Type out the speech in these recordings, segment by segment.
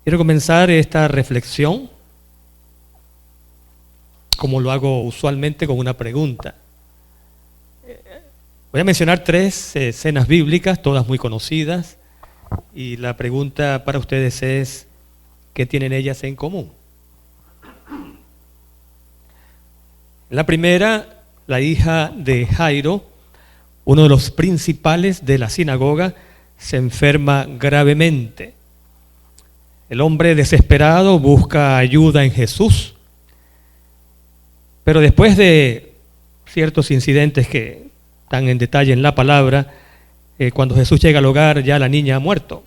Quiero comenzar esta reflexión, como lo hago usualmente, con una pregunta. Voy a mencionar 3 escenas bíblicas, todas muy conocidas, y la pregunta para ustedes es, ¿qué tienen ellas en común? La primera, la hija de Jairo, uno de los principales de la sinagoga, se enferma gravemente. El hombre desesperado busca ayuda en Jesús, pero después de ciertos incidentes que están en detalle en la palabra, cuando Jesús llega al hogar ya la niña ha muerto.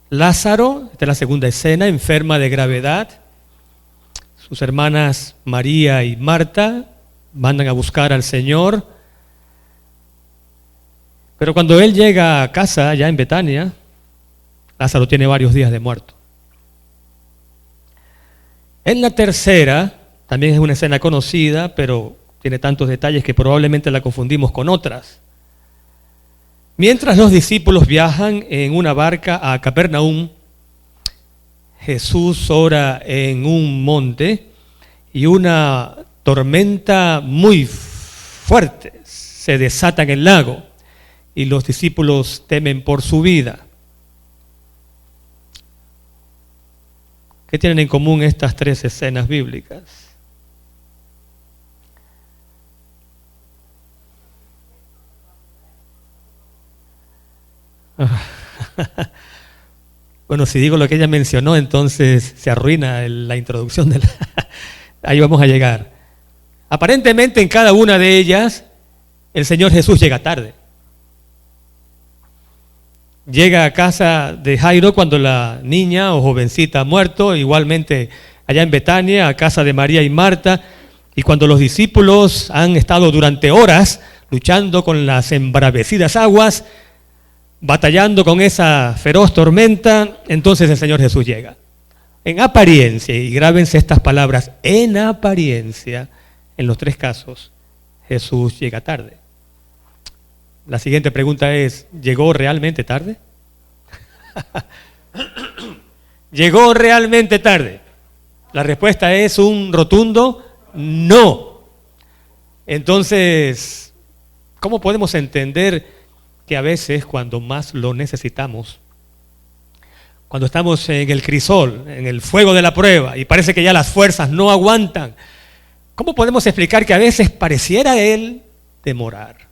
Lázaro, esta es la segunda escena, enferma de gravedad. Sus hermanas María y Marta mandan a buscar al Señor, pero cuando él llega a casa, ya en Betania, Lázaro tiene varios días de muerto. En la tercera, también es una escena conocida, pero tiene tantos detalles que probablemente la confundimos con otras. Mientras los discípulos viajan en una barca a Capernaum, Jesús ora en un monte y una tormenta muy fuerte se desata en el lago y los discípulos temen por su vida. ¿Qué tienen en común estas 3 escenas bíblicas? Bueno, si digo lo que ella mencionó, entonces se arruina la introducción de ahí vamos a llegar. Aparentemente en cada una de ellas el Señor Jesús llega tarde. Llega a casa de Jairo cuando la niña o jovencita ha muerto, igualmente allá en Betania, a casa de María y Marta, y cuando los discípulos han estado durante horas luchando con las embravecidas aguas, batallando con esa feroz tormenta, entonces el Señor Jesús llega. En apariencia, y grábense estas palabras, en apariencia, en los 3 casos, Jesús llega tarde. La siguiente pregunta es, ¿llegó realmente tarde? ¿Llegó realmente tarde? La respuesta es un rotundo no. Entonces, ¿cómo podemos entender que a veces cuando más lo necesitamos, cuando estamos en el crisol, en el fuego de la prueba y parece que ya las fuerzas no aguantan, cómo podemos explicar que a veces pareciera Él demorar?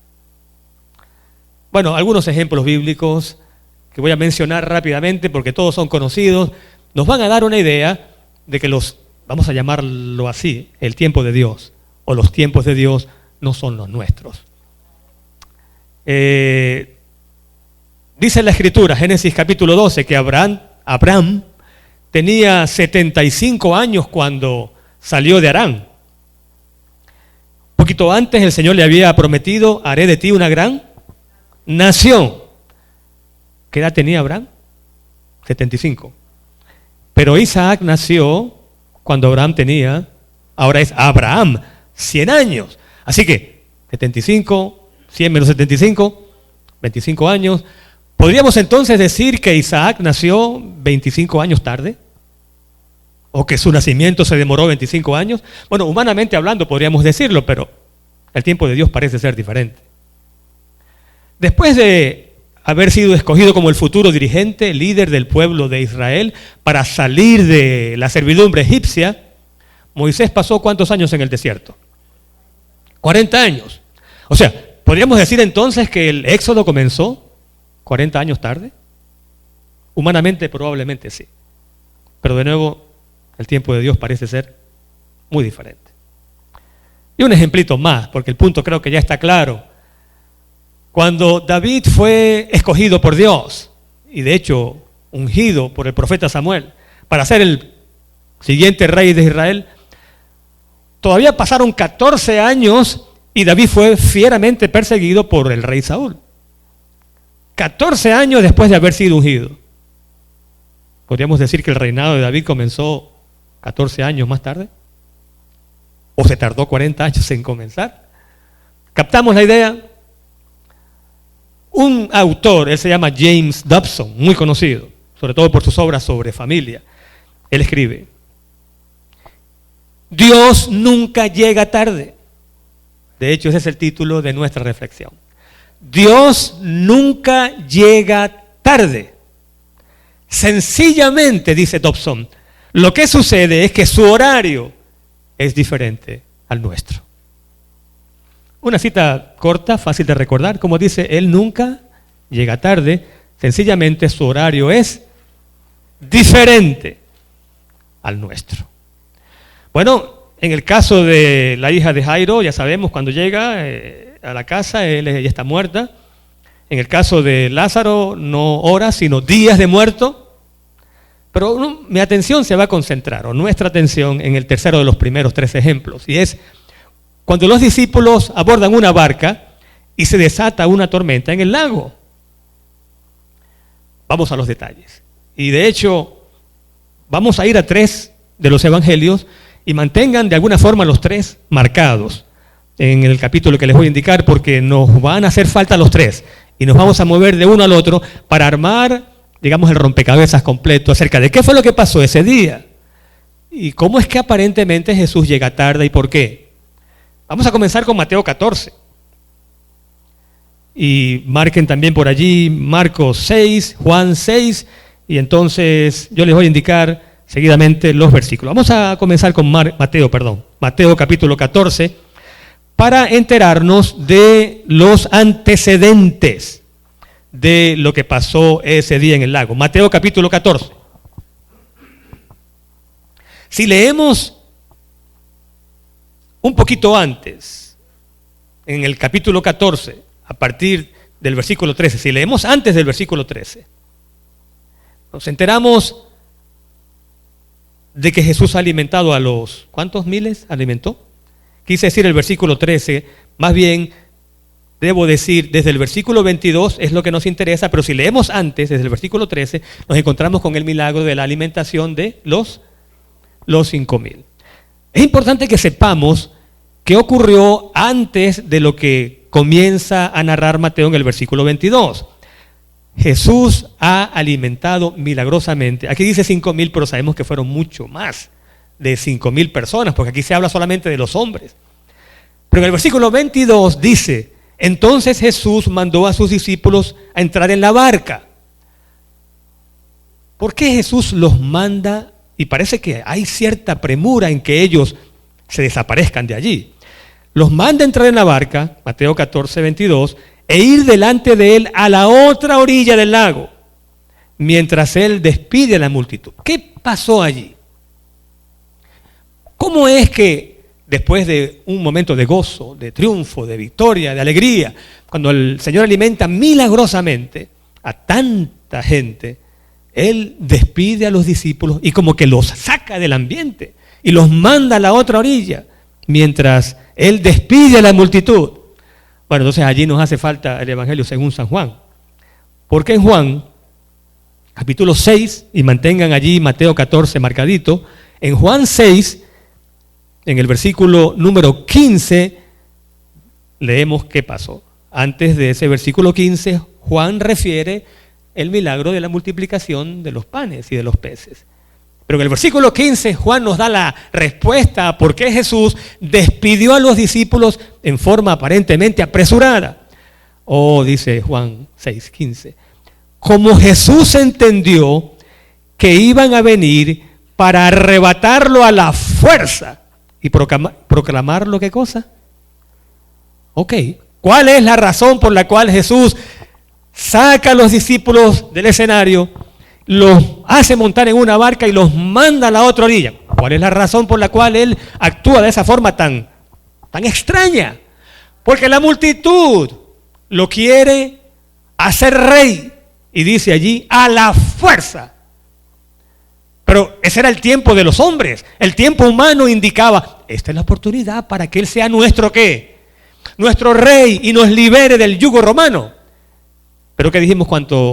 Bueno, algunos ejemplos bíblicos que voy a mencionar rápidamente porque todos son conocidos, nos van a dar una idea de que vamos a llamarlo así, el tiempo de Dios o los tiempos de Dios no son los nuestros. Dice la Escritura, Génesis capítulo 12, que Abraham tenía 75 años cuando salió de Harán. Un poquito antes el Señor le había prometido, haré de ti una gran nación. ¿Qué edad tenía Abraham? 75. Pero Isaac nació cuando Abraham tenía, ahora es Abraham, 100 años. Así que 75, 100 menos 75, 25 años. ¿Podríamos entonces decir que Isaac nació 25 años tarde? ¿O que su nacimiento se demoró 25 años? Bueno, humanamente hablando podríamos decirlo, pero el tiempo de Dios parece ser diferente. Después de haber sido escogido como el futuro dirigente, líder del pueblo de Israel, para salir de la servidumbre egipcia, Moisés pasó ¿cuántos años en el desierto? 40 años. O sea, ¿podríamos decir entonces que el éxodo comenzó 40 años tarde? Humanamente probablemente sí. Pero de nuevo, el tiempo de Dios parece ser muy diferente. Y un ejemplito más, porque el punto creo que ya está claro. Cuando David fue escogido por Dios, y de hecho ungido por el profeta Samuel, para ser el siguiente rey de Israel, todavía pasaron 14 años y David fue fieramente perseguido por el rey Saúl. 14 años después de haber sido ungido. ¿Podríamos decir que el reinado de David comenzó 14 años más tarde? ¿O se tardó 40 años en comenzar? ¿Captamos la idea? Un autor, él se llama James Dobson, muy conocido, sobre todo por sus obras sobre familia. Él escribe: Dios nunca llega tarde. De hecho, ese es el título de nuestra reflexión. Dios nunca llega tarde. Sencillamente, dice Dobson, lo que sucede es que su horario es diferente al nuestro. Una cita corta, fácil de recordar, como dice, Él nunca llega tarde, sencillamente su horario es diferente al nuestro. Bueno, en el caso de la hija de Jairo, ya sabemos, cuando llega a la casa, ella está muerta. En el caso de Lázaro, no horas, sino días de muerto. Pero mi atención se va a concentrar, o nuestra atención, en el tercero de los primeros 3 ejemplos. Y es cuando los discípulos abordan una barca y se desata una tormenta en el lago. Vamos a los detalles. Y de hecho, vamos a ir a 3 de los evangelios y mantengan de alguna forma los 3 marcados en el capítulo que les voy a indicar, porque nos van a hacer falta los 3 y nos vamos a mover de uno al otro para armar, digamos, el rompecabezas completo acerca de qué fue lo que pasó ese día y cómo es que aparentemente Jesús llega tarde y por qué. Vamos a comenzar con Mateo 14 y marquen también por allí Marcos 6, Juan 6, y entonces yo les voy a indicar seguidamente los versículos. Vamos a comenzar con Mateo capítulo 14, para enterarnos de los antecedentes de lo que pasó ese día en el lago. Mateo capítulo 14. Si leemos un poquito antes, en el capítulo 14, a partir del versículo 13, si leemos antes del versículo 13, nos enteramos de que Jesús ha alimentado a los, ¿cuántos miles alimentó? Quise decir el versículo 13, más bien debo decir desde el versículo 22 es lo que nos interesa, pero si leemos antes, desde el versículo 13, nos encontramos con el milagro de la alimentación de los 5,000. Es importante que sepamos qué ocurrió antes de lo que comienza a narrar Mateo en el versículo 22. Jesús ha alimentado milagrosamente. Aquí dice 5,000, pero sabemos que fueron mucho más de 5,000 personas, porque aquí se habla solamente de los hombres. Pero en el versículo 22 dice: entonces Jesús mandó a sus discípulos a entrar en la barca. ¿Por qué Jesús los manda? Y parece que hay cierta premura en que ellos se desaparezcan de allí. Los manda a entrar en la barca, Mateo 14, 22, e ir delante de él a la otra orilla del lago, mientras él despide a la multitud. ¿Qué pasó allí? ¿Cómo es que después de un momento de gozo, de triunfo, de victoria, de alegría, cuando el Señor alimenta milagrosamente a tanta gente, Él despide a los discípulos y como que los saca del ambiente y los manda a la otra orilla, mientras Él despide a la multitud? Bueno, entonces allí nos hace falta el Evangelio según San Juan. Porque en Juan, capítulo 6, y mantengan allí Mateo 14 marcadito, en Juan 6, en el versículo número 15, leemos qué pasó. Antes de ese versículo 15, Juan refiere el milagro de la multiplicación de los panes y de los peces. Pero en el versículo 15, Juan nos da la respuesta a por qué Jesús despidió a los discípulos en forma aparentemente apresurada. Dice Juan 6:15, como Jesús entendió que iban a venir para arrebatarlo a la fuerza y proclamarlo, ¿qué cosa? ¿Cuál es la razón por la cual Jesús saca a los discípulos del escenario, los hace montar en una barca y los manda a la otra orilla? ¿Cuál es la razón por la cual Él actúa de esa forma tan extraña? Porque la multitud lo quiere hacer rey, y dice allí, a la fuerza. Pero ese era el tiempo de los hombres. El tiempo humano indicaba, esta es la oportunidad para que Él sea nuestro ¿qué? Nuestro rey y nos libere del yugo romano. Pero ¿qué dijimos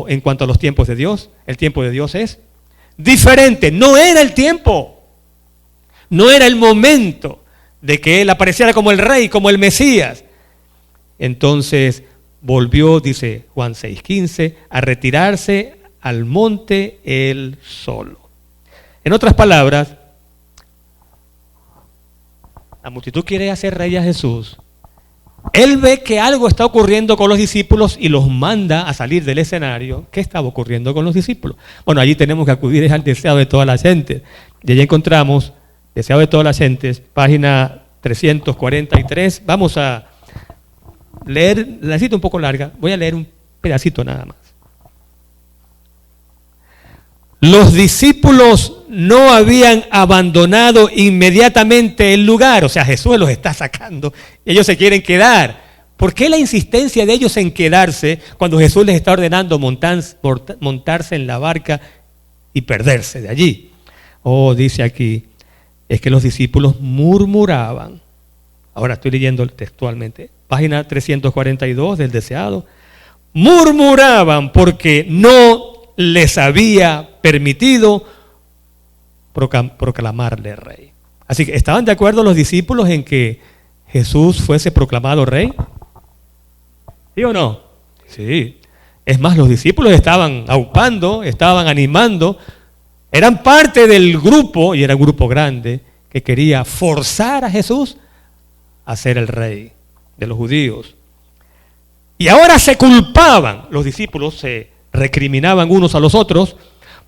en cuanto a los tiempos de Dios? El tiempo de Dios es diferente. No era el tiempo, no era el momento de que Él apareciera como el rey, como el Mesías. Entonces volvió, dice Juan 6:15, a retirarse al monte él solo. En otras palabras, la multitud quiere hacer rey a Jesús. Él ve que algo está ocurriendo con los discípulos y los manda a salir del escenario. ¿Qué estaba ocurriendo con los discípulos? Bueno, allí tenemos que acudir al deseado de toda la gente. Y allí encontramos, deseado de todas las gentes, página 343. Vamos a leer, la cita un poco larga, voy a leer un pedacito nada más. Los discípulos no habían abandonado inmediatamente el lugar, o sea, Jesús los está sacando, ellos se quieren quedar. ¿Por qué la insistencia de ellos en quedarse cuando Jesús les está ordenando montarse en la barca y perderse de allí? Oh, dice aquí, es que los discípulos murmuraban. Ahora estoy leyendo textualmente, página 342 del deseado. Murmuraban porque no les había permitido proclamarle rey. Así que, ¿estaban de acuerdo los discípulos en que Jesús fuese proclamado rey? ¿Sí o no? Sí. Es más, los discípulos estaban aupando, estaban animando, eran parte del grupo, y era un grupo grande, que quería forzar a Jesús a ser el rey de los judíos. Y ahora se culpaban, los discípulos se recriminaban unos a los otros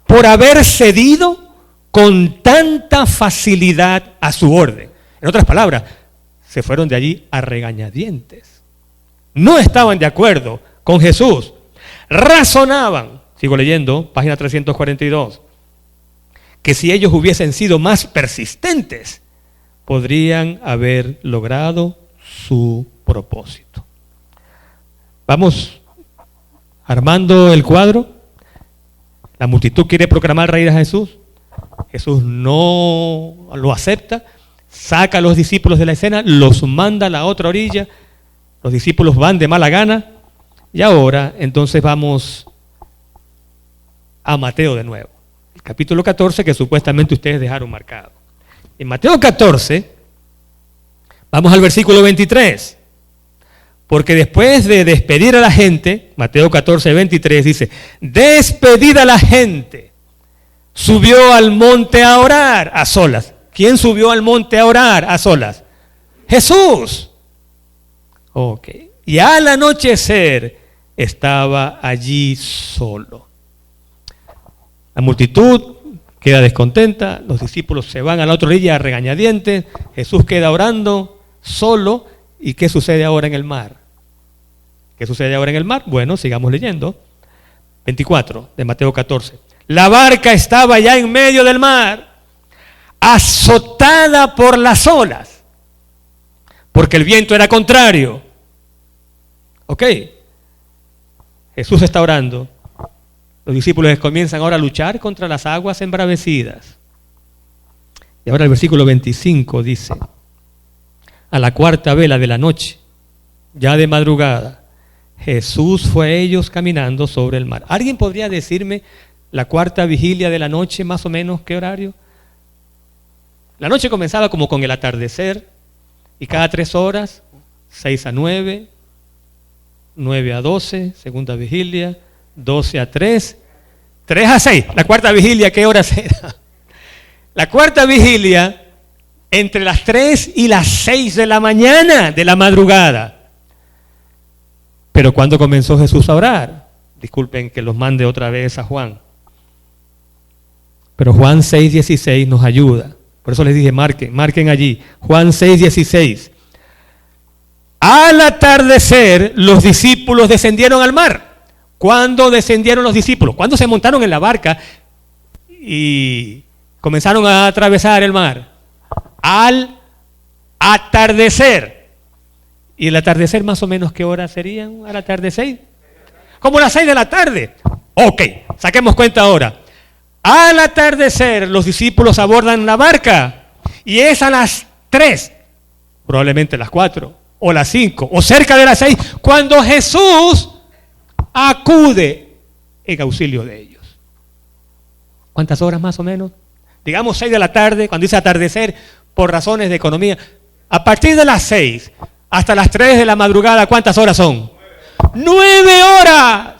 por haber cedido con tanta facilidad a su orden. En otras palabras, se fueron de allí a regañadientes. No estaban de acuerdo con Jesús. Razonaban, sigo leyendo, página 342, que si ellos hubiesen sido más persistentes, podrían haber logrado su propósito. Vamos armando el cuadro. La multitud quiere proclamar rey a Jesús. Jesús no lo acepta, saca a los discípulos de la escena, los manda a la otra orilla. Los discípulos van de mala gana. Y ahora, entonces, vamos a Mateo de nuevo. El capítulo 14 que supuestamente ustedes dejaron marcado. En Mateo 14, vamos al versículo 23. Porque después de despedir a la gente, Mateo 14, 23 dice, despedida la gente, subió al monte a orar a solas. ¿Quién subió al monte a orar a solas? Jesús. Ok. Y al anochecer estaba allí solo. La multitud queda descontenta, los discípulos se van a la otra orilla a regañadientes, Jesús queda orando solo. ¿Y qué sucede ahora en el mar? ¿Qué sucede ahora en el mar? Bueno, sigamos leyendo. 24 de Mateo 14. La barca estaba ya en medio del mar, azotada por las olas, porque el viento era contrario. Ok. Jesús está orando. Los discípulos comienzan ahora a luchar contra las aguas embravecidas. Y ahora el versículo 25 dice, a la cuarta vela de la noche, ya de madrugada, Jesús fue a ellos caminando sobre el mar. ¿Alguien podría decirme la cuarta vigilia de la noche, más o menos, qué horario? La noche comenzaba como con el atardecer, y cada 3 horas, 6 a 9, 9 a 12, segunda vigilia, 12 a 3, 3 a 6. La cuarta vigilia, ¿qué horas era? La cuarta vigilia, entre las 3 y las 6 de la mañana, de la madrugada. Pero ¿cuándo comenzó Jesús a orar? Disculpen que los mande otra vez a Juan. Pero Juan 6:16 nos ayuda. Por eso les dije, marquen allí. Juan 6:16. Al atardecer, los discípulos descendieron al mar. ¿Cuándo descendieron los discípulos? ¿Cuándo se montaron en la barca y comenzaron a atravesar el mar? Al atardecer. ¿Y el atardecer más o menos qué hora serían al atardecer? Como las 6 de la tarde. Ok, saquemos cuenta ahora. Al atardecer los discípulos abordan la barca y es a las 3, probablemente las 4 o las 5 o cerca de las 6 cuando Jesús acude en auxilio de ellos. ¿Cuántas horas más o menos? Digamos 6 de la tarde, cuando dice atardecer por razones de economía. A partir de las 6 hasta las 3 de la madrugada, ¿cuántas horas son? 9 horas.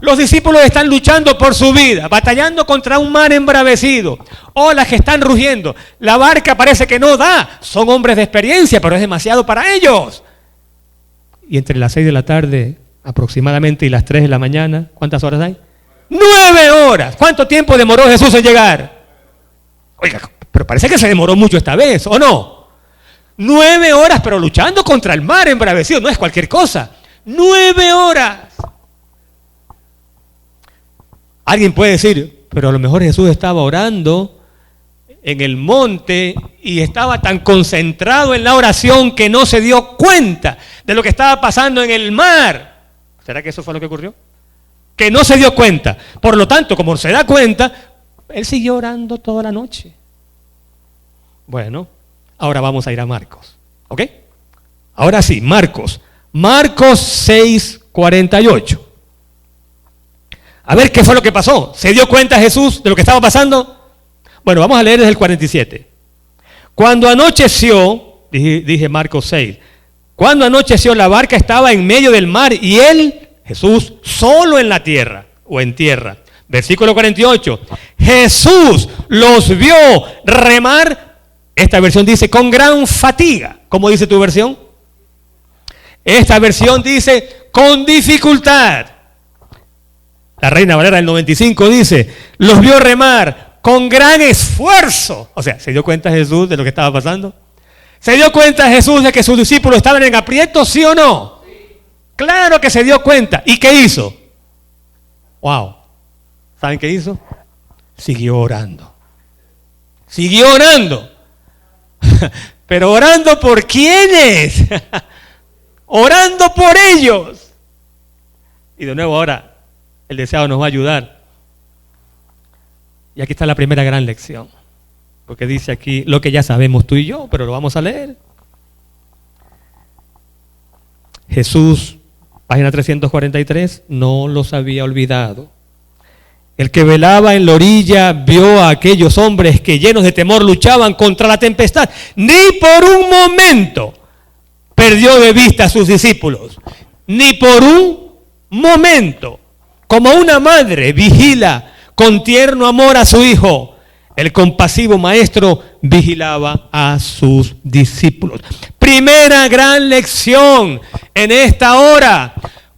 Los discípulos están luchando por su vida, batallando contra un mar embravecido, olas que están rugiendo. La barca parece que no da. Son hombres de experiencia, pero es demasiado para ellos. Y entre las 6 de la tarde aproximadamente y las 3 de la mañana, ¿cuántas horas hay? 9 horas. ¿Cuánto tiempo demoró Jesús en llegar? Oiga, pero parece que se demoró mucho esta vez, ¿o no? 9 horas, pero luchando contra el mar embravecido, no es cualquier cosa. 9 horas. Alguien puede decir, pero a lo mejor Jesús estaba orando en el monte y estaba tan concentrado en la oración que no se dio cuenta de lo que estaba pasando en el mar. ¿Será que eso fue lo que ocurrió? Que no se dio cuenta. Por lo tanto, como se da cuenta, él siguió orando toda la noche. Bueno, ahora vamos a ir a Marcos. ¿Ok? Ahora sí, Marcos. Marcos 6:48. A ver qué fue lo que pasó. ¿Se dio cuenta Jesús de lo que estaba pasando? Bueno, vamos a leer desde el 47. Cuando anocheció, dije Marcos 6, cuando anocheció la barca estaba en medio del mar y él, Jesús, solo en la tierra o en tierra. Versículo 48. Jesús los vio remar, esta versión dice con gran fatiga. ¿Cómo dice tu versión? Esta versión dice con dificultad. La Reina Valera del 95 dice, los vio remar con gran esfuerzo. O sea, ¿se dio cuenta Jesús de lo que estaba pasando? ¿Se dio cuenta Jesús de que sus discípulos estaban en aprietos, sí o no? Sí. Claro que se dio cuenta. ¿Y qué hizo? Wow. ¿Saben qué hizo? Siguió orando. Siguió orando. Pero orando por quiénes? Orando por ellos. Y de nuevo ahora, el deseado nos va a ayudar. Y aquí está la primera gran lección. Porque dice aquí lo que ya sabemos tú y yo, pero lo vamos a leer. Jesús, página 343, no los había olvidado. El que velaba en la orilla vio a aquellos hombres que llenos de temor luchaban contra la tempestad. Ni por un momento perdió de vista a sus discípulos. Ni por un momento. Como una madre vigila con tierno amor a su hijo, el compasivo maestro vigilaba a sus discípulos. Primera gran lección en esta hora,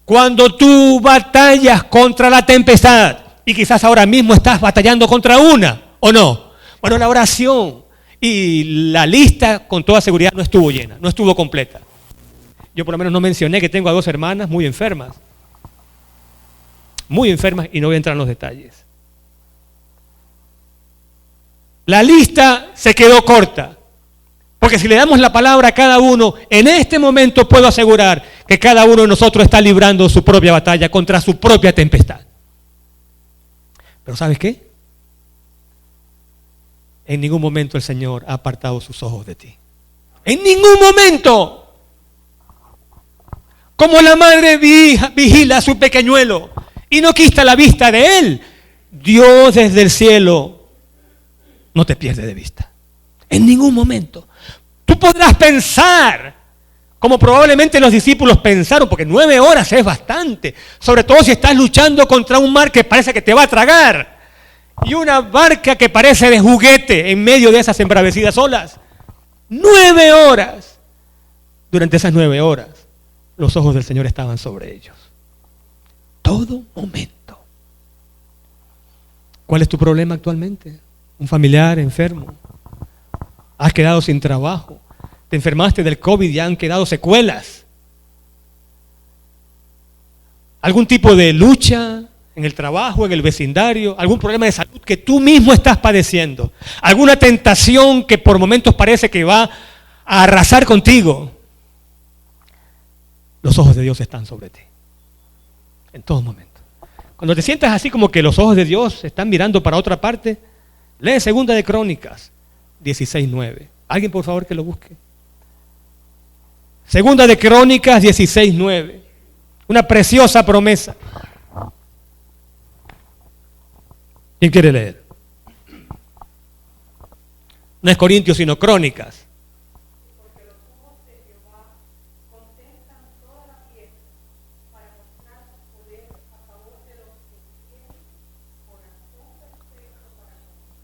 cuando tú batallas contra la tempestad, y quizás ahora mismo estás batallando contra una, ¿o no? Bueno, la oración y la lista con toda seguridad no estuvo llena, no estuvo completa. Yo por lo menos no mencioné que tengo a 2 hermanas muy enfermas y no voy a entrar en los detalles. La lista se quedó corta, porque si le damos la palabra a cada uno, en este momento puedo asegurar que cada uno de nosotros está librando su propia batalla contra su propia tempestad. Pero ¿sabes qué? En ningún momento el Señor ha apartado sus ojos de ti. En ningún momento. Como la madre vigila a su pequeñuelo y no quita la vista de él, Dios desde el cielo no te pierde de vista. En ningún momento. Tú podrás pensar, como probablemente los discípulos pensaron, porque 9 horas es bastante, sobre todo si estás luchando contra un mar que parece que te va a tragar, y una barca que parece de juguete en medio de esas embravecidas olas. 9 horas. Durante esas 9 horas, los ojos del Señor estaban sobre ellos. Todo momento. ¿Cuál es tu problema actualmente? ¿Un familiar enfermo? ¿Has quedado sin trabajo? ¿Te enfermaste del COVID y han quedado secuelas? ¿Algún tipo de lucha en el trabajo, en el vecindario? ¿Algún problema de salud que tú mismo estás padeciendo? ¿Alguna tentación que por momentos parece que va a arrasar contigo? Los ojos de Dios están sobre ti. En todo momento. Cuando te sientas así como que los ojos de Dios están mirando para otra parte, lee 2 de Crónicas 16:9. Alguien por favor que lo busque. 2 de Crónicas 16:9. Una preciosa promesa. ¿Quién quiere leer? No es Corintios sino Crónicas.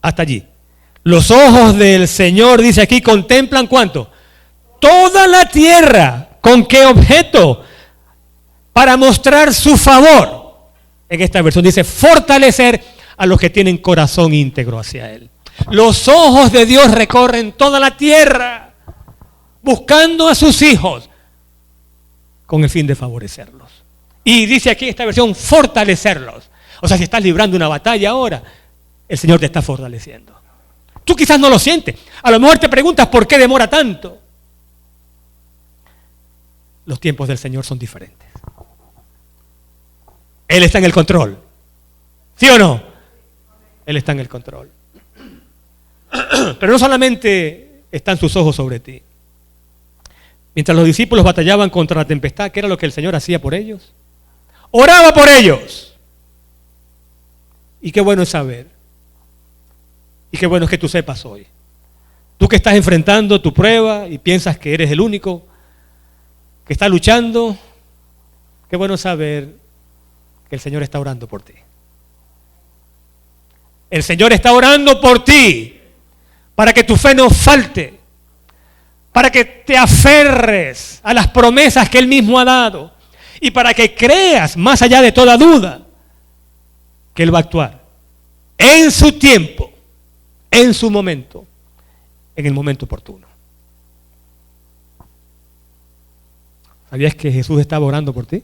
Hasta allí. Los ojos del Señor, dice aquí, contemplan ¿cuánto? Toda la tierra. ¿Con qué objeto? Para mostrar su favor. En esta versión dice, fortalecer a los que tienen corazón íntegro hacia Él. Los ojos de Dios recorren toda la tierra, buscando a sus hijos, con el fin de favorecerlos. Y dice aquí esta versión, fortalecerlos. O sea, si estás librando una batalla ahora, el Señor te está fortaleciendo. Tú quizás no lo sientes. A lo mejor te preguntas por qué demora tanto. Los tiempos del Señor son diferentes. Él está en el control. ¿Sí o no? Él está en el control. Pero no solamente están sus ojos sobre ti. Mientras los discípulos batallaban contra la tempestad, ¿qué era lo que el Señor hacía por ellos? Oraba por ellos. Y qué bueno es saber. Y qué bueno es que tú sepas hoy. Tú que estás enfrentando tu prueba y piensas que eres el único que está luchando, qué bueno saber que el Señor está orando por ti. El Señor está orando por ti para que tu fe no falte, para que te aferres a las promesas que Él mismo ha dado y para que creas, más allá de toda duda, que Él va a actuar en su tiempo, en su momento, en el momento oportuno. ¿Sabías que Jesús estaba orando por ti?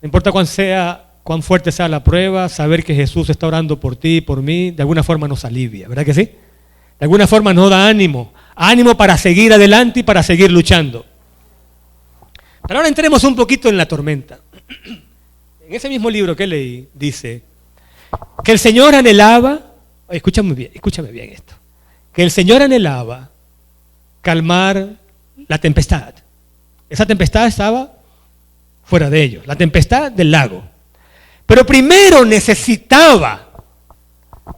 No importa cuán fuerte sea la prueba, saber que Jesús está orando por ti y por mí, de alguna forma nos alivia, ¿verdad que sí? De alguna forma nos da ánimo para seguir adelante y para seguir luchando. Pero ahora entremos un poquito en la tormenta. En ese mismo libro que leí, dice que el Señor anhelaba, escúchame bien esto, que el Señor anhelaba calmar la tempestad. Esa tempestad estaba fuera de ellos, la tempestad del lago. Pero primero necesitaba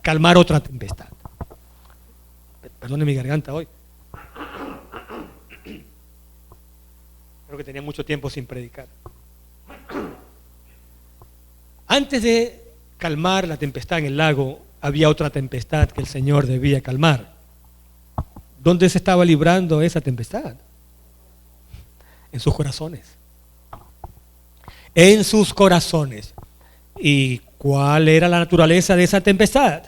calmar otra tempestad. Perdone mi garganta hoy. Creo que tenía mucho tiempo sin predicar. Antes de calmar la tempestad en el lago, había otra tempestad que el Señor debía calmar. ¿Dónde se estaba librando esa tempestad? En sus corazones. En sus corazones. ¿Y cuál era la naturaleza de esa tempestad?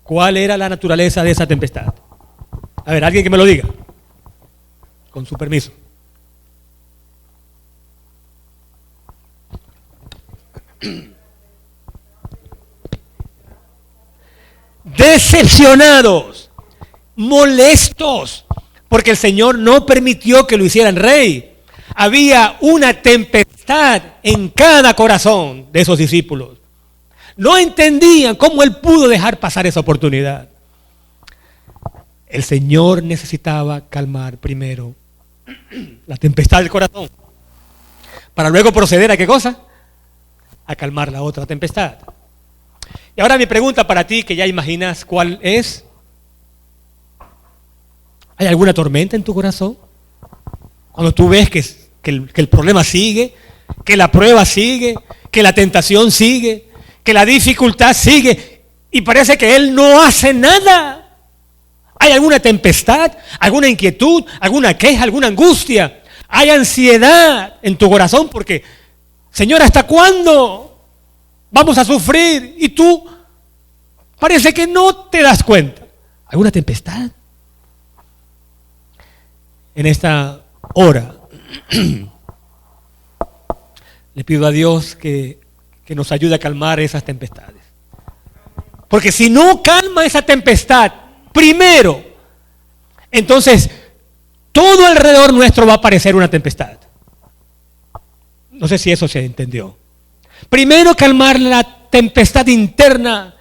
¿Cuál era la naturaleza de esa tempestad? A ver, alguien que me lo diga. Con su permiso. Decepcionados, molestos, porque el Señor no permitió que lo hicieran rey. Había una tempestad en cada corazón de esos discípulos. No entendían cómo Él pudo dejar pasar esa oportunidad. El Señor necesitaba calmar primero la tempestad del corazón, para luego proceder ¿a qué cosa? A calmar la otra tempestad. Y ahora mi pregunta para ti, que ya imaginas cuál es. ¿Hay alguna tormenta en tu corazón? Cuando tú ves que el problema sigue, que la prueba sigue, que la tentación sigue, que la dificultad sigue, y parece que Él no hace nada. ¿Hay alguna tempestad, alguna inquietud, alguna queja, alguna angustia? ¿Hay ansiedad en tu corazón? Porque, Señor, ¿hasta cuándo vamos a sufrir? Y tú parece que no te das cuenta. ¿Alguna tempestad? En esta hora le pido a Dios que nos ayude a calmar esas tempestades. Porque si no calma esa tempestad primero, entonces todo alrededor nuestro va a parecer una tempestad. No sé si eso se entendió. Primero calmar la tempestad interna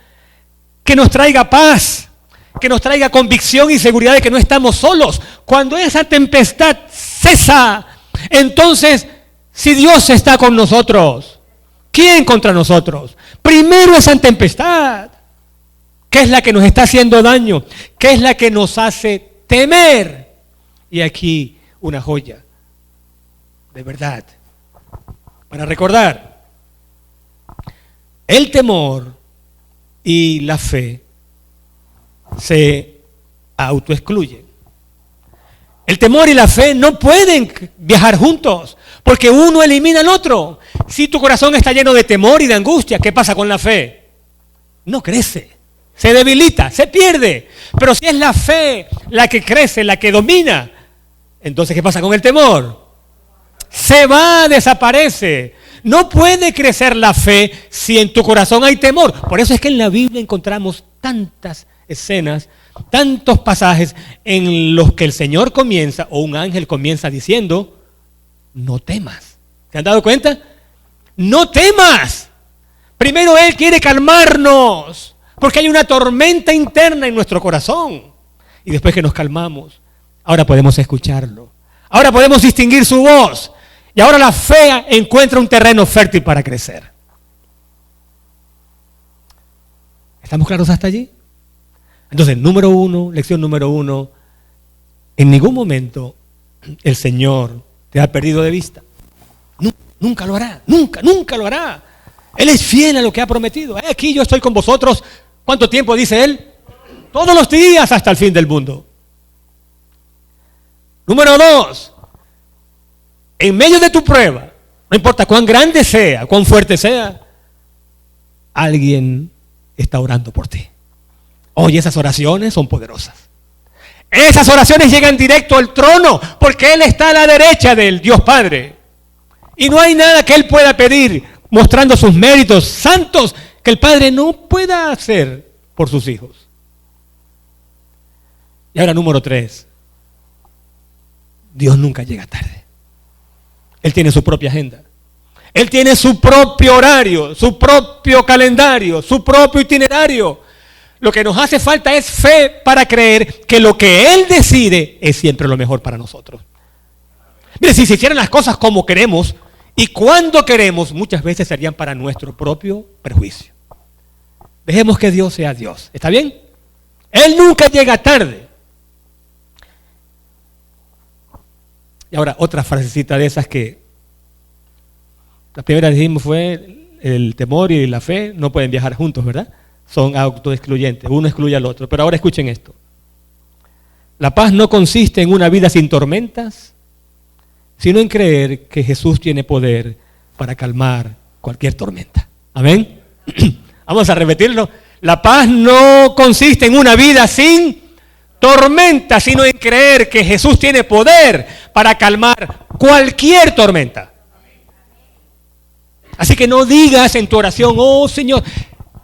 que nos traiga paz, que nos traiga convicción y seguridad de que no estamos solos. Cuando esa tempestad cesa, entonces, si Dios está con nosotros, ¿quién contra nosotros? Primero esa tempestad, que es la que nos está haciendo daño, que es la que nos hace temer. Y aquí una joya, de verdad, para recordar. el temor y la fe se autoexcluyen. El temor y la fe no pueden viajar juntos, porque uno elimina al otro. Si tu corazón está lleno de temor y de angustia, ¿qué pasa con la fe? No crece, se debilita, se pierde. Pero si es la fe la que crece, la que domina, entonces ¿qué pasa con el temor? Se va, desaparece. No puede crecer la fe si en tu corazón hay temor. Por eso es que en la Biblia encontramos tantas escenas, tantos pasajes en los que el Señor comienza, o un ángel comienza diciendo, no temas. ¿Se han dado cuenta? No temas. Primero Él quiere calmarnos, porque hay una tormenta interna en nuestro corazón. Y después que nos calmamos, ahora podemos escucharlo. Ahora podemos distinguir su voz. Y ahora la fe encuentra un terreno fértil para crecer. ¿Estamos claros hasta allí? Entonces, lección número uno, en ningún momento el Señor te ha perdido de vista. Nunca lo hará, nunca lo hará. Él es fiel a lo que ha prometido. Aquí yo estoy con vosotros, ¿cuánto tiempo dice Él? Todos los días hasta el fin del mundo. Número dos, en medio de tu prueba, no importa cuán grande sea, cuán fuerte sea, alguien está orando por ti. Oye, esas oraciones son poderosas. Esas oraciones llegan directo al trono, porque Él está a la derecha del Dios Padre. Y no hay nada que Él pueda pedir, mostrando sus méritos santos, que el Padre no pueda hacer por sus hijos. Y ahora número 3. Dios nunca llega tarde. Él tiene su propia agenda. Él tiene su propio horario, su propio calendario, su propio itinerario. Lo que nos hace falta es fe para creer que lo que Él decide es siempre lo mejor para nosotros. Mire, si se hicieran las cosas como queremos y cuando queremos, muchas veces serían para nuestro propio perjuicio. Dejemos que Dios sea Dios. ¿Está bien? Él nunca llega tarde. Y ahora otra frasecita de esas que la primera dijimos fue el temor y la fe no pueden viajar juntos, ¿verdad? Son autoexcluyentes, uno excluye al otro. Pero ahora escuchen esto. La paz no consiste en una vida sin tormentas, sino en creer que Jesús tiene poder para calmar cualquier tormenta. ¿Amén? Vamos a repetirlo. La paz no consiste en una vida sin tormenta, sino en creer que Jesús tiene poder para calmar cualquier tormenta. Así que no digas en tu oración, oh Señor,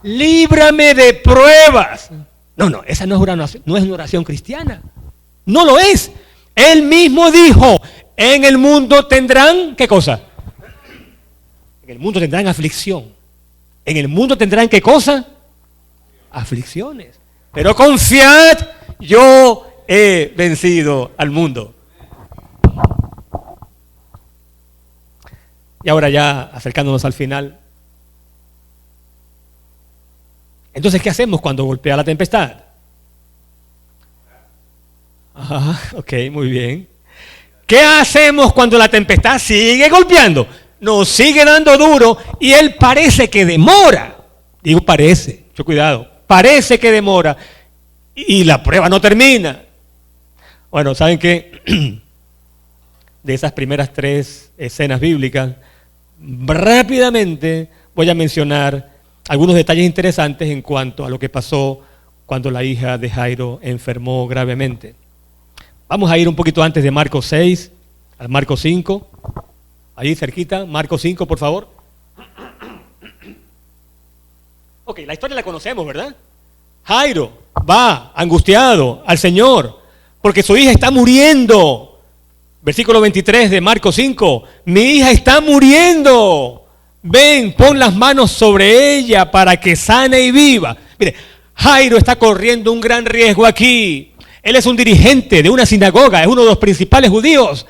líbrame de pruebas. No, esa no es una oración cristiana. No lo es. Él mismo dijo, en el mundo tendrán, ¿qué cosa? En el mundo tendrán aflicción. En el mundo tendrán, ¿qué cosa? Aflicciones. Pero confiad, yo he vencido al mundo. Y ahora ya acercándonos al final. Entonces, ¿qué hacemos cuando golpea la tempestad? Ok, muy bien. ¿Qué hacemos cuando la tempestad sigue golpeando? Nos sigue dando duro y Él parece que demora. Digo parece, mucho cuidado. Parece que demora y la prueba no termina. Bueno, ¿saben qué? De esas primeras 3 escenas bíblicas, rápidamente voy a mencionar algunos detalles interesantes en cuanto a lo que pasó cuando la hija de Jairo enfermó gravemente. Vamos a ir un poquito antes de Marcos 6 al Marcos 5. Ahí cerquita, Marcos 5, por favor. Ok, la historia la conocemos, ¿verdad? Jairo va angustiado al Señor porque su hija está muriendo. Versículo 23 de Marcos 5. Mi hija está muriendo. Ven, pon las manos sobre ella para que sane y viva. Mire, Jairo está corriendo un gran riesgo aquí. Él es un dirigente de una sinagoga, es uno de los principales judíos.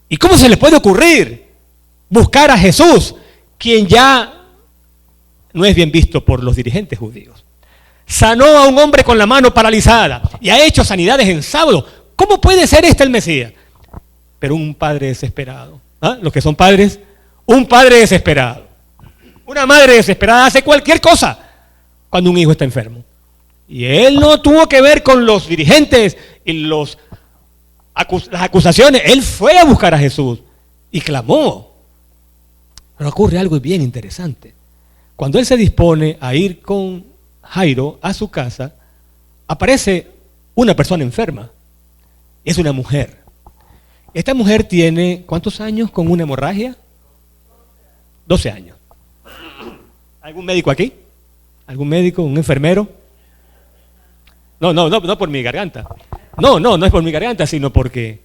¿Y cómo se le puede ocurrir buscar a Jesús, quien ya no es bien visto por los dirigentes judíos? Sanó a un hombre con la mano paralizada y ha hecho sanidades en sábado. ¿Cómo puede ser este el Mesías? Pero un padre desesperado. ¿Ah? Los que son padres, un padre desesperado. Una madre desesperada hace cualquier cosa cuando un hijo está enfermo. Y él no tuvo que ver con los dirigentes y las acusaciones. Él fue a buscar a Jesús y clamó. Pero ocurre algo bien interesante. Cuando él se dispone a ir con Jairo a su casa, aparece una persona enferma. Es una mujer. Esta mujer tiene, ¿cuántos años con una hemorragia? 12 años. ¿Algún médico aquí? ¿Algún médico? ¿Un enfermero? No por mi garganta. No es por mi garganta, sino porque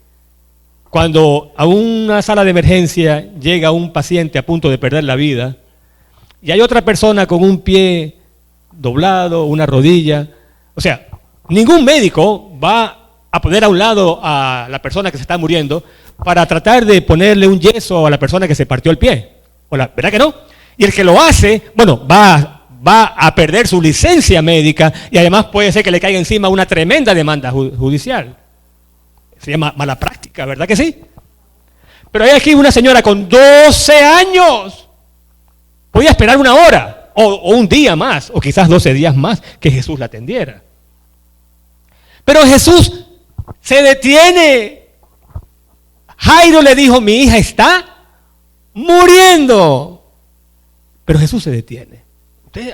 cuando a una sala de emergencia llega un paciente a punto de perder la vida y hay otra persona con un pie doblado, una rodilla, o sea, ningún médico va a poner a un lado a la persona que se está muriendo para tratar de ponerle un yeso a la persona que se partió el pie. ¿Verdad que no? Y el que lo hace, bueno, va a perder su licencia médica y además puede ser que le caiga encima una tremenda demanda judicial. Se llama mala práctica, ¿verdad que sí? Pero hay aquí una señora con 12 años. Podía esperar una hora o un día más o quizás 12 días más que Jesús la atendiera. Pero Jesús se detiene. Jairo le dijo, mi hija está muriendo. Pero Jesús se detiene.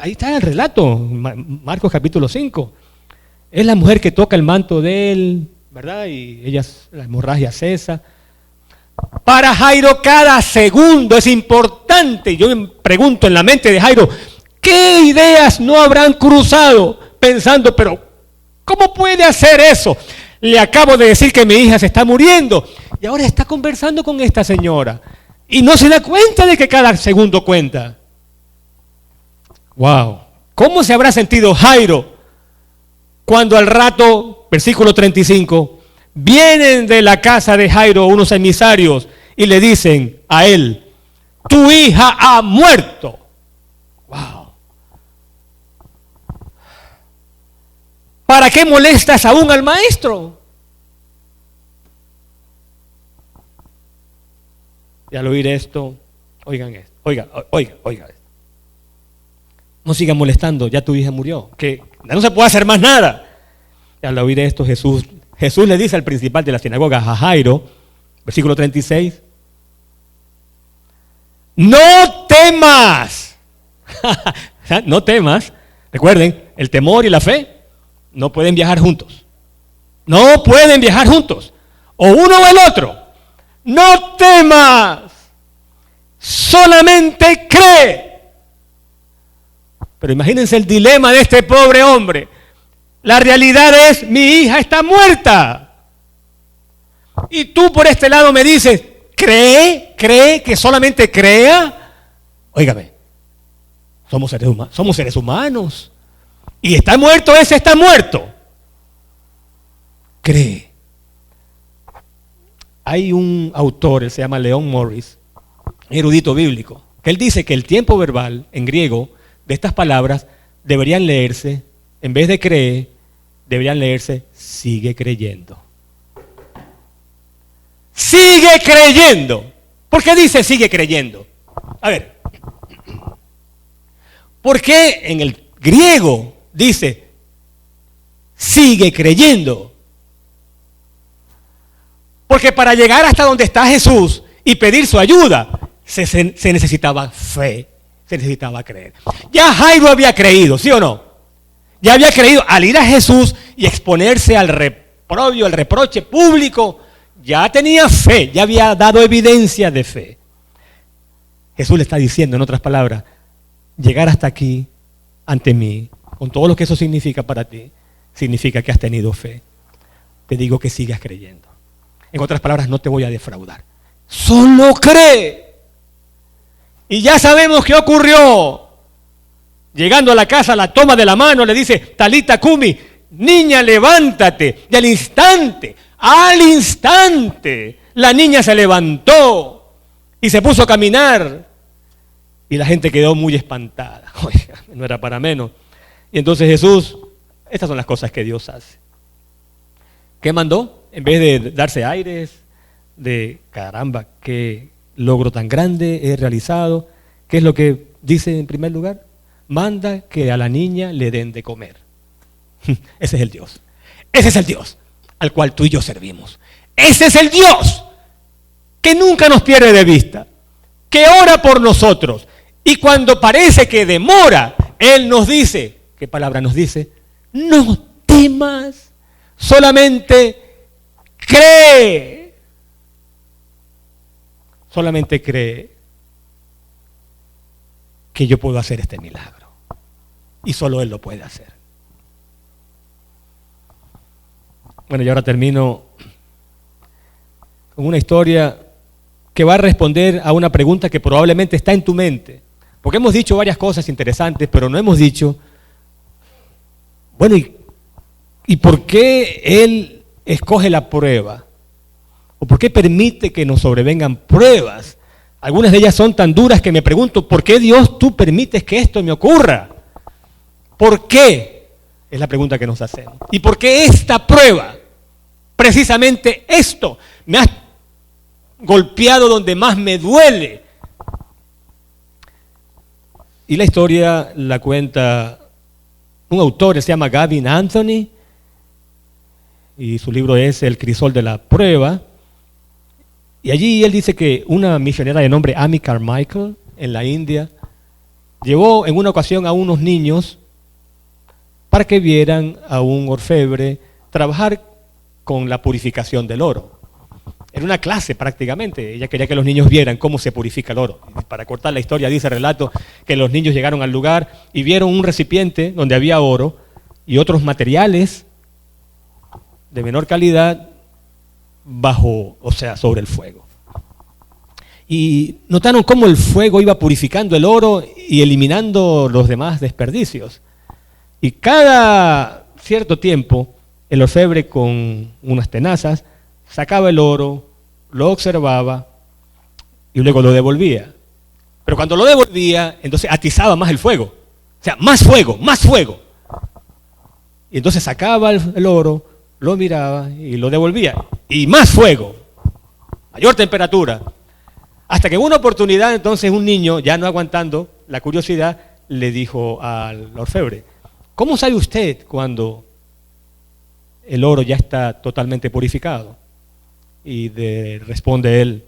Ahí está el relato, Marcos capítulo 5. Es la mujer que toca el manto de él, ¿verdad? Y la hemorragia cesa. Para Jairo cada segundo es importante. Yo me pregunto en la mente de Jairo, ¿qué ideas no habrán cruzado pensando, pero ¿cómo puede hacer eso? Le acabo de decir que mi hija se está muriendo y ahora está conversando con esta señora y no se da cuenta de que cada segundo cuenta. Wow, ¿cómo se habrá sentido Jairo cuando al rato, versículo 35, vienen de la casa de Jairo unos emisarios y le dicen a él, tu hija ha muerto? Wow. ¿Para qué molestas aún al maestro? Y al oír esto, oigan esto, oiga esto. No sigan molestando, ya tu hija murió, que no se puede hacer más nada. Y al oír esto, Jesús le dice al principal de la sinagoga, a Jairo, versículo 36, no temas. No temas. Recuerden, el temor y la fe no pueden viajar juntos. No pueden viajar juntos. O uno o el otro. No temas. Solamente cree. Pero imagínense el dilema de este pobre hombre. La realidad es, mi hija está muerta. Y tú por este lado me dices, cree que solamente crea. Óigame, somos seres humanos. Y está muerto, ese está muerto. Cree. Hay un autor, él se llama Leon Morris, erudito bíblico, que él dice que el tiempo verbal en griego de estas palabras deberían leerse, en vez de cree, deberían leerse sigue creyendo. Sigue creyendo. ¿Por qué dice sigue creyendo? A ver, ¿por qué en el griego dice sigue creyendo? Porque para llegar hasta donde está Jesús y pedir su ayuda, se necesitaba fe, se necesitaba creer. Ya Jairo había creído, ¿sí o no? Ya había creído al ir a Jesús y exponerse al reprobio, al reproche público. Ya tenía fe, ya había dado evidencia de fe. Jesús le está diciendo, en otras palabras, llegar hasta aquí, ante mí, con todo lo que eso significa para ti, significa que has tenido fe. Te digo que sigas creyendo. En otras palabras, no te voy a defraudar. Solo cree. Y ya sabemos qué ocurrió. Llegando a la casa, la toma de la mano, le dice, Talita Kumi, niña, levántate. Y al instante, la niña se levantó y se puso a caminar. Y la gente quedó muy espantada. Oiga, no era para menos. Y entonces Jesús, estas son las cosas que Dios hace. ¿Qué mandó? En vez de darse aires de caramba, qué logro tan grande he realizado, ¿qué es lo que dice en primer lugar? Manda que a la niña le den de comer. Ese es el Dios. Ese es el Dios al cual tú y yo servimos. Ese es el Dios que nunca nos pierde de vista, que ora por nosotros. Y cuando parece que demora, Él nos dice, ¿qué palabra nos dice? No temas, solamente cree. Solamente cree que yo puedo hacer este milagro. Y solo Él lo puede hacer. Bueno, y ahora termino con una historia que va a responder a una pregunta que probablemente está en tu mente. Porque hemos dicho varias cosas interesantes, pero no hemos dicho, bueno, ¿y por qué Él escoge la prueba? ¿O por qué permite que nos sobrevengan pruebas? Algunas de ellas son tan duras que me pregunto, ¿por qué Dios tú permites que esto me ocurra? ¿Por qué? Es la pregunta que nos hacemos. ¿Y por qué esta prueba? Precisamente esto. Me has golpeado donde más me duele. Y la historia la cuenta un autor que se llama Gavin Anthony. Y su libro es El crisol de la prueba. Y allí él dice que una misionera de nombre Amy Carmichael en la India llevó en una ocasión a unos niños para que vieran a un orfebre trabajar con la purificación del oro. Era una clase prácticamente. Ella quería que los niños vieran cómo se purifica el oro. Y para cortar la historia, dice el relato que los niños llegaron al lugar y vieron un recipiente donde había oro y otros materiales de menor calidad sobre el fuego. Y notaron cómo el fuego iba purificando el oro y eliminando los demás desperdicios. Y cada cierto tiempo, el orfebre con unas tenazas sacaba el oro, lo observaba y luego lo devolvía. Pero cuando lo devolvía, entonces atizaba más el fuego. O sea, más fuego, más fuego. Y entonces sacaba el oro, lo miraba y lo devolvía. Y más fuego, mayor temperatura. Hasta que en una oportunidad, entonces un niño, ya no aguantando la curiosidad, le dijo al orfebre, ¿cómo sabe usted cuando el oro ya está totalmente purificado? Y responde él,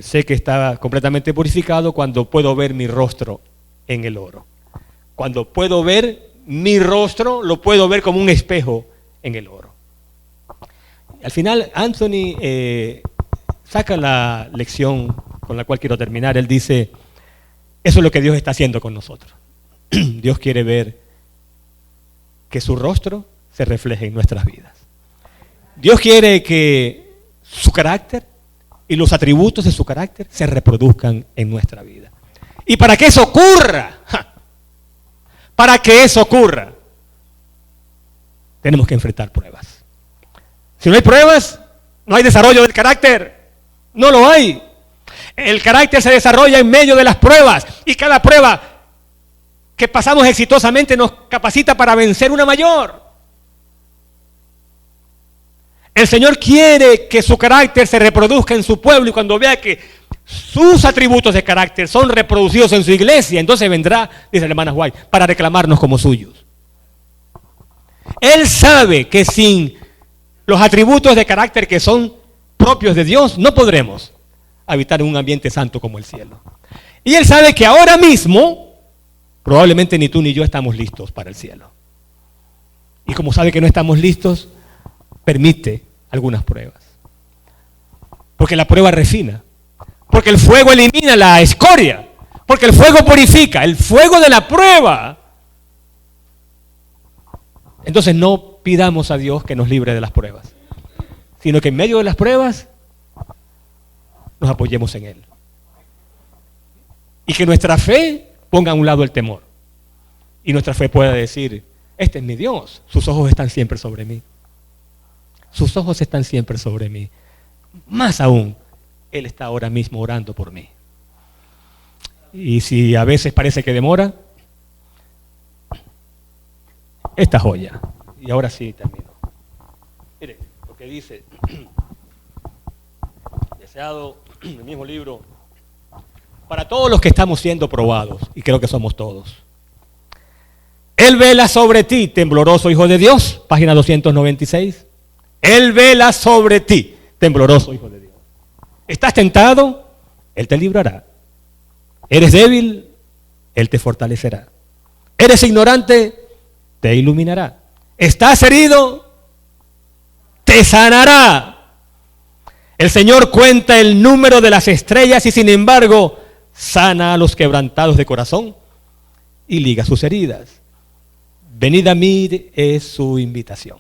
sé que está completamente purificado cuando puedo ver mi rostro en el oro. Cuando puedo ver mi rostro, lo puedo ver como un espejo en el oro. Al final, Anthony saca la lección con la cual quiero terminar. Él dice, eso es lo que Dios está haciendo con nosotros. Dios quiere ver que su rostro se refleje en nuestras vidas. Dios quiere que su carácter y los atributos de su carácter se reproduzcan en nuestra vida. Y para que eso ocurra, tenemos que enfrentar pruebas. Si no hay pruebas, no hay desarrollo del carácter. No lo hay. El carácter se desarrolla en medio de las pruebas. Y cada prueba que pasamos exitosamente nos capacita para vencer una mayor. El Señor quiere que su carácter se reproduzca en su pueblo y cuando vea que sus atributos de carácter son reproducidos en su iglesia, entonces vendrá, dice la hermana White, para reclamarnos como suyos. Él sabe que sin los atributos de carácter que son propios de Dios, no podremos habitar en un ambiente santo como el cielo. Y Él sabe que ahora mismo, probablemente ni tú ni yo estamos listos para el cielo. Y como sabe que no estamos listos, permite algunas pruebas. Porque la prueba refina. Porque el fuego elimina la escoria. Porque el fuego purifica. El fuego de la prueba. Entonces no pidamos a Dios que nos libre de las pruebas, sino que en medio de las pruebas nos apoyemos en Él. Y que nuestra fe ponga a un lado el temor. Y nuestra fe pueda decir, este es mi Dios, sus ojos están siempre sobre mí. Sus ojos están siempre sobre mí. Más aún, Él está ahora mismo orando por mí. Y si a veces parece que demora, esta joya. Y ahora sí termino. Mire, lo que dice, deseado, en el mismo libro, para todos los que estamos siendo probados, y creo que somos todos. Él vela sobre ti, tembloroso hijo de Dios, página 296. Él vela sobre ti, tembloroso hijo de Dios. ¿Estás tentado? Él te librará. ¿Eres débil? Él te fortalecerá. ¿Eres ignorante? Te iluminará. ¿Estás herido? Te sanará. El Señor cuenta el número de las estrellas y sin embargo sana a los quebrantados de corazón y liga sus heridas. Venid a mí es su invitación.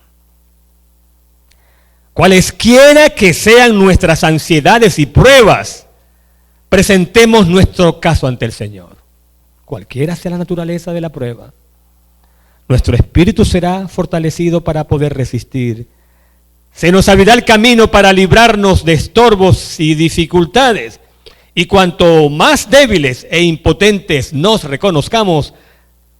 Cualesquiera que sean nuestras ansiedades y pruebas, presentemos nuestro caso ante el Señor. Cualquiera sea la naturaleza de la prueba, nuestro espíritu será fortalecido para poder resistir. Se nos abrirá el camino para librarnos de estorbos y dificultades. Y cuanto más débiles e impotentes nos reconozcamos,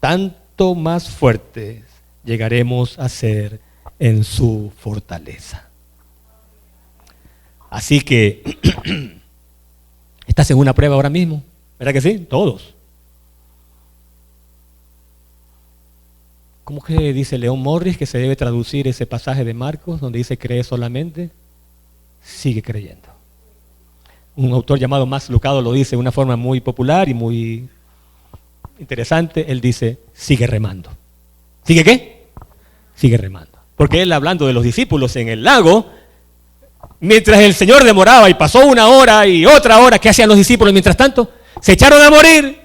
tanto más fuertes llegaremos a ser en su fortaleza. Así que, ¿estás en una prueba ahora mismo? ¿Verdad que sí? Todos. ¿Cómo que dice León Morris que se debe traducir ese pasaje de Marcos donde dice cree solamente? Sigue creyendo. Un autor llamado Max Lucado lo dice de una forma muy popular y muy interesante. Él dice, sigue remando. ¿Sigue qué? Sigue remando. Porque él, hablando de los discípulos en el lago, mientras el Señor demoraba y pasó una hora y otra hora, ¿qué hacían los discípulos mientras tanto? Se echaron a morir,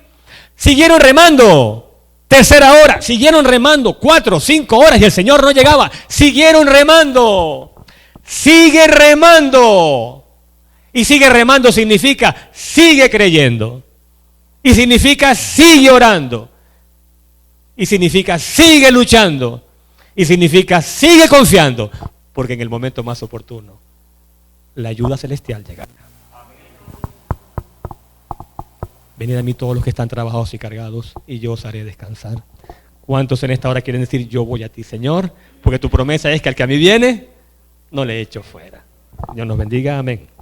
siguieron remando. Tercera hora, siguieron remando, 4, 5 horas y el Señor no llegaba. Siguieron remando. Sigue remando. Y sigue remando significa sigue creyendo. Y significa sigue orando. Y significa sigue luchando. Y significa sigue confiando. Porque en el momento más oportuno, la ayuda celestial llegará. Venid a mí todos los que están trabajados y cargados, y yo os haré descansar. ¿Cuántos en esta hora quieren decir, yo voy a ti, Señor? Porque tu promesa es que al que a mí viene, no le echo fuera. Dios nos bendiga, amén.